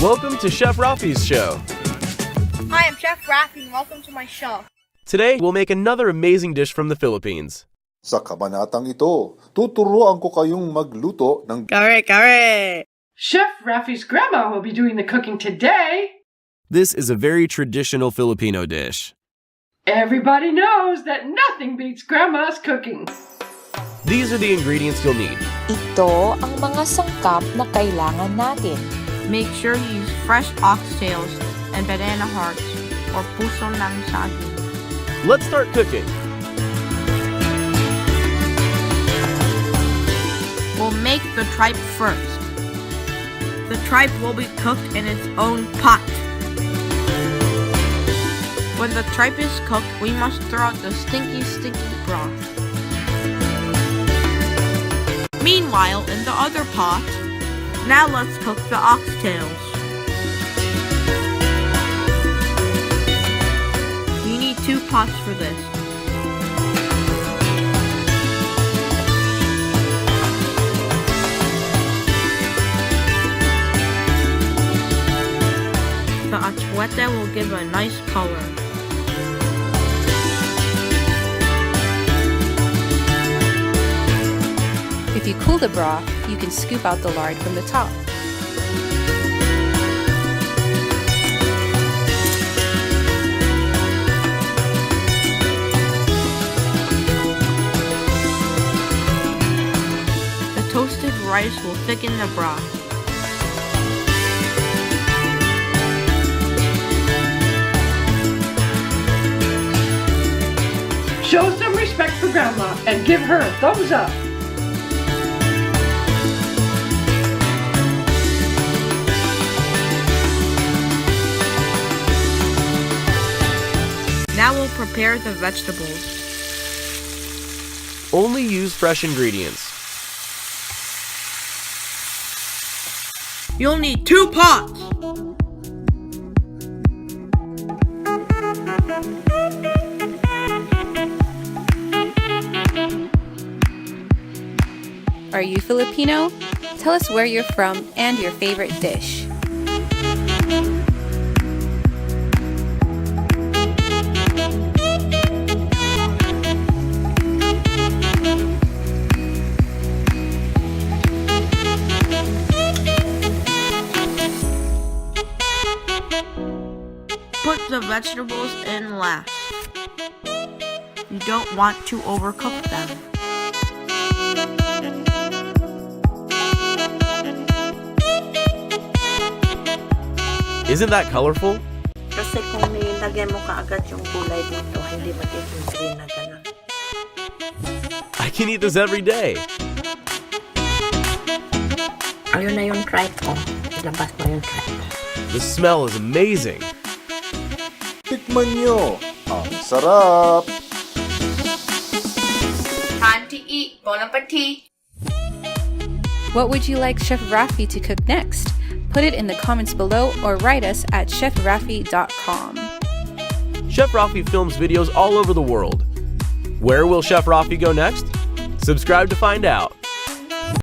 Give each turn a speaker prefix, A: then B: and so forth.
A: Welcome to Chef Rafi's show.
B: Hi, I'm Chef Rafi and welcome to my show.
A: Today, we'll make another amazing dish from the Philippines.
C: Sa kabanatang ito, tuturuan ko kayong magluto ng
D: Kare Kare!
E: Chef Rafi's grandma will be doing the cooking today.
A: This is a very traditional Filipino dish.
E: Everybody knows that nothing beats grandma's cooking.
A: These are the ingredients you'll need.
F: Ito ang mga sangkap na kailangan natin.
G: Make sure you use fresh oxtails and banana hearts or puso ng saging.
A: Let's start cooking.
G: We'll make the tripe first. The tripe will be cooked in its own pot. When the tripe is cooked, we must throw out the stinky broth. Meanwhile, in the other pot, now let's cook the oxtails. You need 2 pots for this. The achuete will give a nice color.
H: If you cool the broth, you can scoop out the lard from the top.
G: The toasted rice will thicken the broth.
E: Show some respect for grandma and give her a thumbs up.
G: Now we'll prepare the vegetables.
A: Only use fresh ingredients.
G: You'll need 2 pots.
H: Are you Filipino? Tell us where you're from and your favorite dish.
G: Put the vegetables in last. You don't want to overcook them.
A: Isn't that colorful?
D: Kasi kung nilagyan mo kaagad yung kulay dito, hindi magiging green na gano'n.
A: I can eat this every day.
D: Ayun na yung tripe ko. Ilabas mo yung tripe.
A: The smell is amazing.
C: tikman nyo. Ang sarap!
B: Time to eat. Bon appetit.
H: What would you like Chef Rafi to cook next? Put it in the comments below or write us at chefrafi.com.
A: Chef Rafi films videos all over the world. Where will Chef Rafi go next? Subscribe to find out.